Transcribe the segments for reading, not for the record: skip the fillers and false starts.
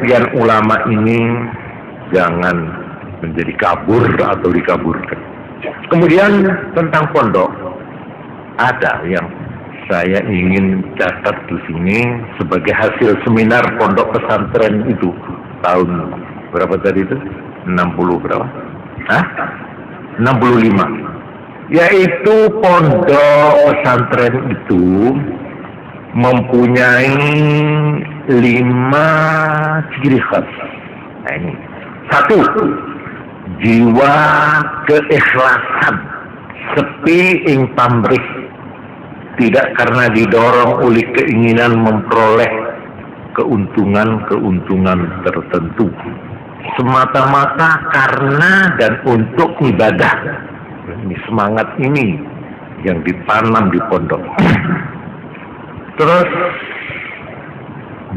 impian ulama ini jangan menjadi kabur atau dikaburkan. Kemudian tentang pondok, ada yang saya ingin catat di sini sebagai hasil seminar pondok pesantren itu tahun berapa tadi itu? 60 berapa? 65. Yaitu pondok pesantren itu mempunyai 5 ciri khas. Nah ini. 1, jiwa keikhlasan, sepi ing pamrih, tidak karena didorong oleh keinginan memperoleh keuntungan tertentu, semata-mata karena dan untuk ibadah. Ini semangat ini yang ditanam di pondok. Terus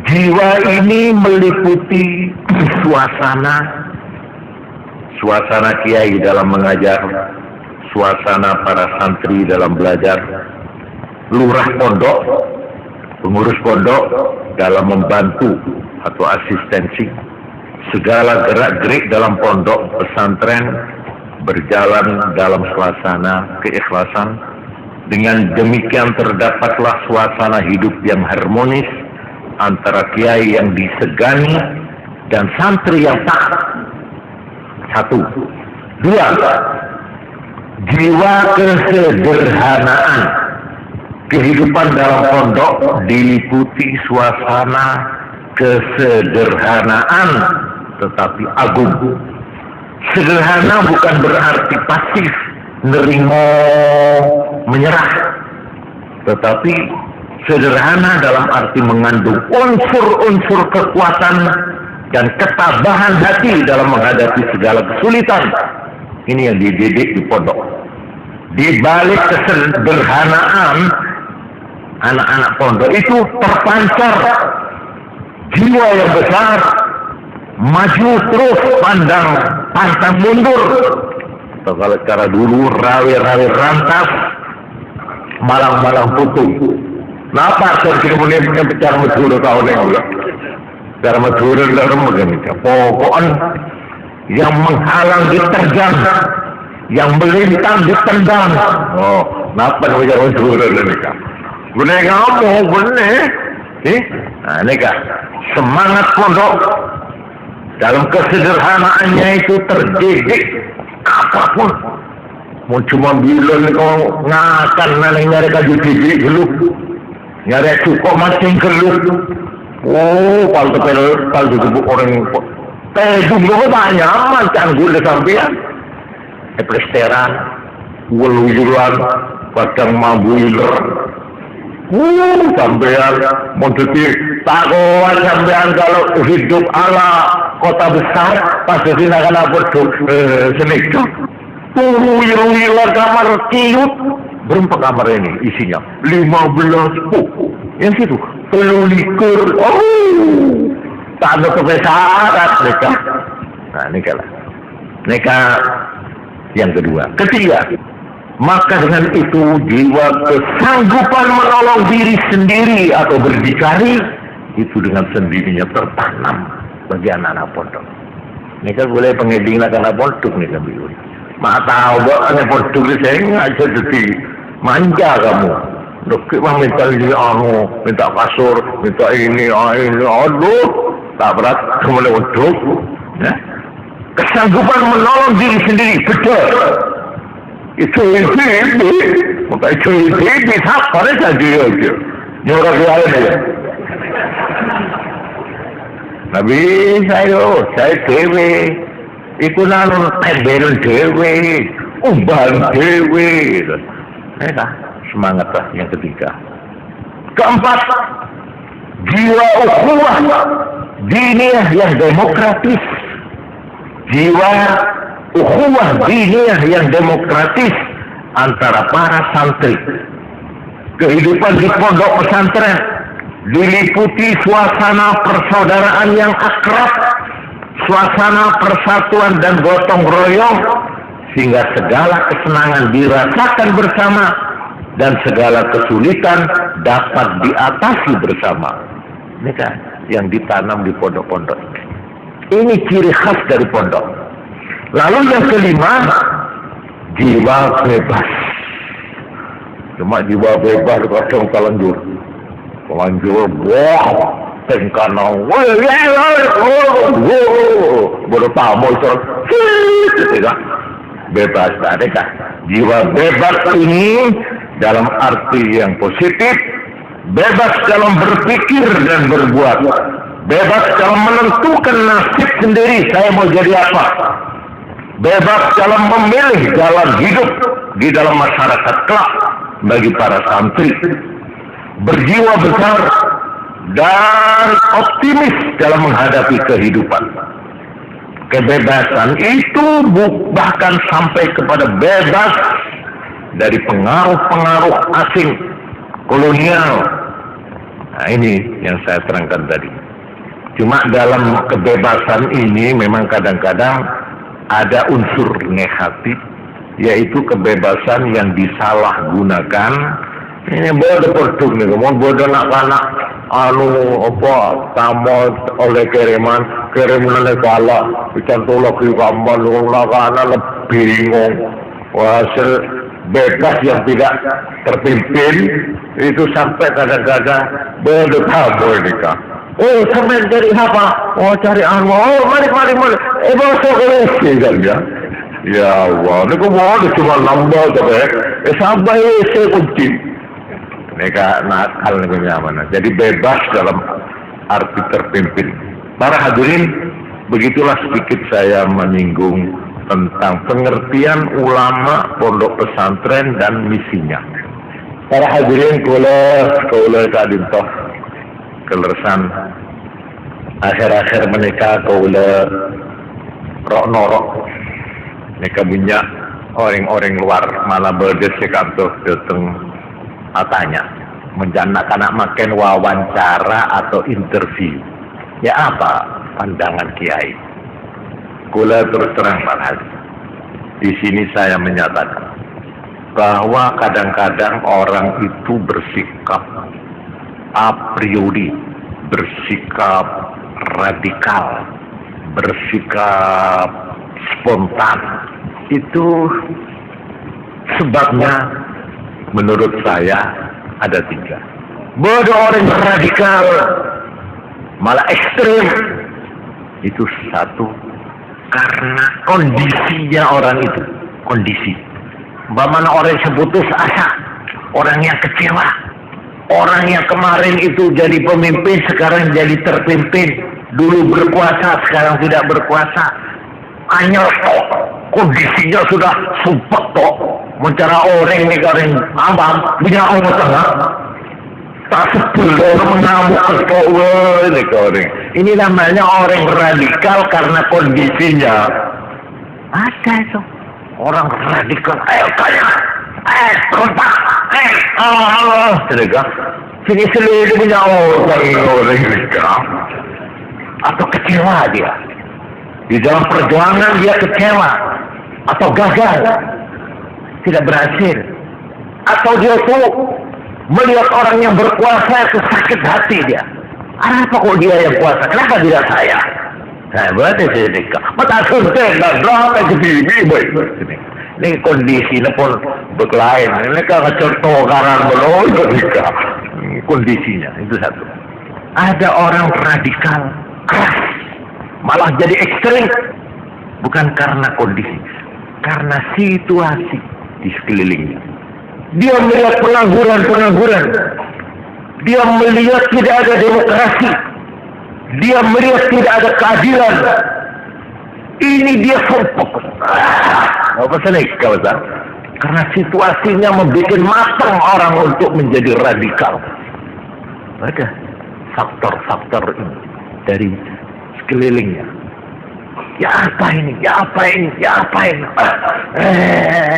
jiwa ini meliputi suasana kiai dalam mengajar, suasana para santri dalam belajar, lurah pondok, pengurus pondok dalam membantu atau asistensi, segala gerak-gerik dalam pondok pesantren berjalan dalam suasana keikhlasan. Dengan demikian terdapatlah suasana hidup yang harmonis antara kiai yang disegani dan santri yang taat. 1. 2, jiwa kesederhanaan. Kehidupan dalam pondok diliputi suasana kesederhanaan tetapi agung. Sederhana bukan berarti pasif, nerimo, menyerah, tetapi sederhana dalam arti mengandung unsur-unsur kekuatan dan ketabahan hati dalam menghadapi segala kesulitan. Ini yang dididik di pondok. Di balik kesederhanaan anak-anak pondok itu terpancar jiwa yang besar, maju terus, pantang mundur. Atau kalau cara dulu rawi-rawi rantas, malang-malang putu. Napa kemudian bicara masyhur tahun yang lalu? Cara masyhur dalam begini, pokoknya yang menghalang diterjang, yang melintang ditendang. Oh, napa bicara masyhur ini kak? Bener kamu, bener. Nah, ini kak, semangat pondok dalam kesederhanaannya itu terdidik. Apapun, mau cuma bilang kau ngakan nanti nyari kayu didik dulu, nyari cukup mancing gelut. Oh, kalau itu orang dulu banyak mancan gula sampean, plesteran, wulujulan, kadang mabuiler. Sampean mau jadi takuan sampean kalau hidup ala kota besar pasti akan apa senikah. Wuyulah kamar ciut. Berapa kamar ini isinya? 15 buku. Yang situ 30. Oh, tak ada kebesaran nikah. Nah nikah yang kedua. Ketiga, maka dengan itu jiwa kesanggupan menolong diri sendiri atau berdikari itu dengan sendirinya tertanam bagi anak-anak pondok. Ini kan boleh pengeding anak pondok nih kan biru. Mak tahu bahwa anak pondok saya ngajak jadi manja kamu. Dokter mah minta ini minta kasur, minta ini, aduh, tak berat kemudian untuk. Kesanggupan menolong diri sendiri, betul. Itu maka itu siapa saja dia nyuruh dia aja. Nabi saya dewe, itu nalar tembel dewe, umban dewe. Semangatlah yang ketiga. Keempat, jiwa ukhuwah diniyah yang demokratis. Jiwa ukhuwah diniyah yang demokratis antara para santri. Kehidupan di pondok pesantren diliputi suasana persaudaraan yang akrab, suasana persatuan dan gotong royong, sehingga segala kesenangan dirasakan bersama dan segala kesulitan dapat diatasi bersama. Ini kan yang ditanam di pondok-pondok. Ini ciri khas dari pondok. Lalu yang kelima, jiwa bebas. Cuma jiwa bebas kadang telanjur, wah, tengkanau, baru tamu itu, bebas tadi kan. Jiwa bebas ini dalam arti yang positif, bebas dalam berpikir dan berbuat, bebas dalam menentukan nasib sendiri, saya mau jadi apa, bebas dalam memilih jalan hidup di dalam masyarakat kelak bagi para santri, berjiwa besar dan optimis dalam menghadapi kehidupan. Kebebasan itu bahkan sampai kepada bebas dari pengaruh-pengaruh asing kolonial. Nah, ini yang saya terangkan tadi. Cuma dalam kebebasan ini memang kadang-kadang ada unsur negatif, yaitu kebebasan yang disalahgunakan. Ini bodoh produk nih, mau bodoh anak-anak tamat oleh kiriman negara, bicara lagi gambar anak-anak bingung. Hasil bebas yang tidak terpimpin itu sampai kadang-kadang bodoh tamu ini kan. Oh, sampai dari apa? Oh, cari mari. Masuk ke kan ya. Ya Allah, ini kok mau cuma nambah tapi sampai saya kunci. Mereka nakal negara mana. Jadi bebas dalam arti terpimpin. Para hadirin, begitulah sedikit saya menyinggung tentang pengertian ulama, pondok pesantren dan misinya. Para hadirin, kula kadintoh kelersan akhir-akhir menikah kula rok-norok mereka punya orang-orang luar malah berdes ke kantor datang tanya menjanakan makin wawancara atau interview. Ya apa pandangan kiai? Kula terus terang Pak, di sini saya menyatakan bahwa kadang-kadang orang itu bersikap a priori, bersikap radikal, bersikap spontan. Itu sebabnya menurut saya ada 3. Bodoh orang radikal malah ekstrem. Itu satu, karena kondisinya orang itu, kondisi. Bagaimana orang yang putus asa, orang yang kecewa, orang yang kemarin itu jadi pemimpin sekarang jadi terpimpin, dulu berkuasa sekarang tidak berkuasa, hanya kondisinya sudah sumpah toh, mencari orang ini orang abang punya orang tengah, tak sebelum mengamuk ini orang. Ini namanya orang radikal karena kondisinya. Ada itu orang radikal, tanya, kontak, sedekah. Sini sendiri punya orang radikal. Atau kecewa dia. Di dalam perjuangan dia kecewa. Atau gagal. Tidak berhasil. Atau dia tuh melihat orang yang berkuasa itu sakit hati dia. Apa kok dia yang kuasa? Kenapa tidak saya? Nah, berarti sedekah. Mata suntik dan berapa begini, baik. Ini kondisinya pun berlain. Ini kan contoh karan belum sedekah. Kondisinya itu satu. Ada orang radikal, keras, malah jadi ekstrim, bukan karena kondisi, karena situasi di sekelilingnya. Dia melihat pengangguran, dia melihat tidak ada demokrasi, dia melihat tidak ada keadilan. Ini dia sumpah. Apa sih kawan? Karena situasinya membuat matang orang untuk menjadi radikal. Ada faktor-faktor ini dari sekelilingnya. Ya apa ini?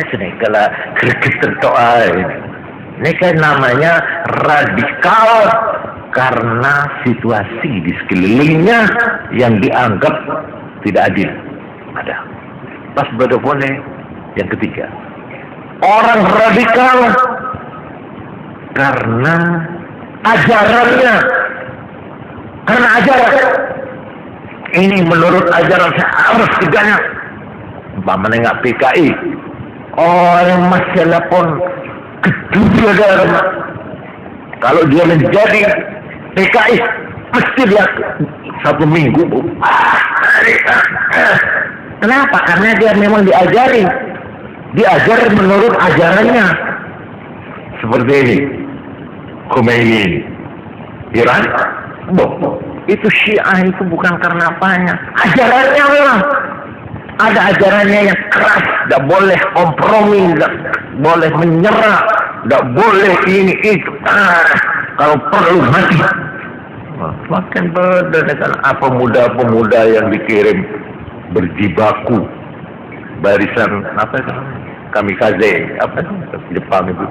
Sini kalau greget doa ini. Ini kan namanya radikal karena situasi di sekelilingnya yang dianggap tidak adil. Ada. Pas berdepan yang ketiga. Orang radikal karena ajarannya, Karena ajaran ini menurut ajaran saya harus diganya. Umpamanya nggak PKI, orang masih telepon kedua Dharma. Kalau dia menjadi PKI, mesti dia 1 minggu. Kenapa? Karena dia memang diajari menurut ajarannya. Seperti ini, Khomeini, Iran, itu Syiah itu bukan karena apanya, ajarannya memang. Ada ajarannya yang keras, tidak boleh kompromi, tidak boleh menyerah, tidak boleh ini itu. Kalau perlu mati. Makin beda dengan pemuda-pemuda yang dikirim berjibaku barisan apa itu? Kamikaze, apa itu? Jepang itu.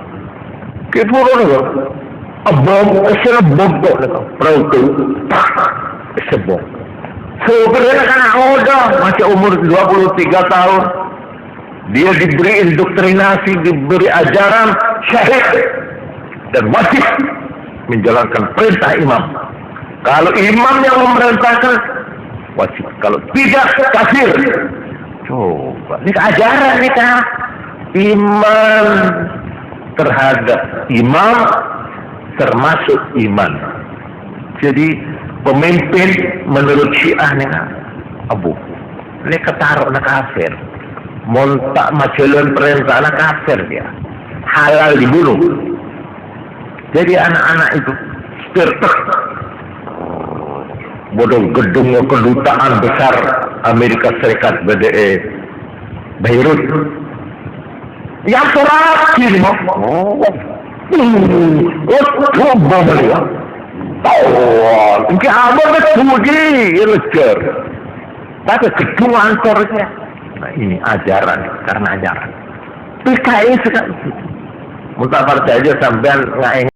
Kepulauan itu. Bom, bom, perahu, sebom. Sebenarnya anak muda, masih umur 23 tahun. Dia diberi indoktrinasi, diberi ajaran syahid. Dan wajib menjalankan perintah imam. Kalau imam yang memerintahkan, wajib. Kalau tidak, kafir. Coba, ini ajaran nih kan. Iman terhadap imam termasuk iman. Jadi pemimpin menurut Syiah nih abu ini ketaruh na kafir, montak macelon perintah na kafir, dia halal dibunuh. Jadi anak-anak itu spiritual bodoh gedung kedutaan besar Amerika Serikat BDE Beirut yang surat ini coba beliau. Ini apa kemudian ilegal. Tapi gedung antornya. Nah ini ajaran, karena ajaran. PKI sekali. Mutakar saja sampai nggak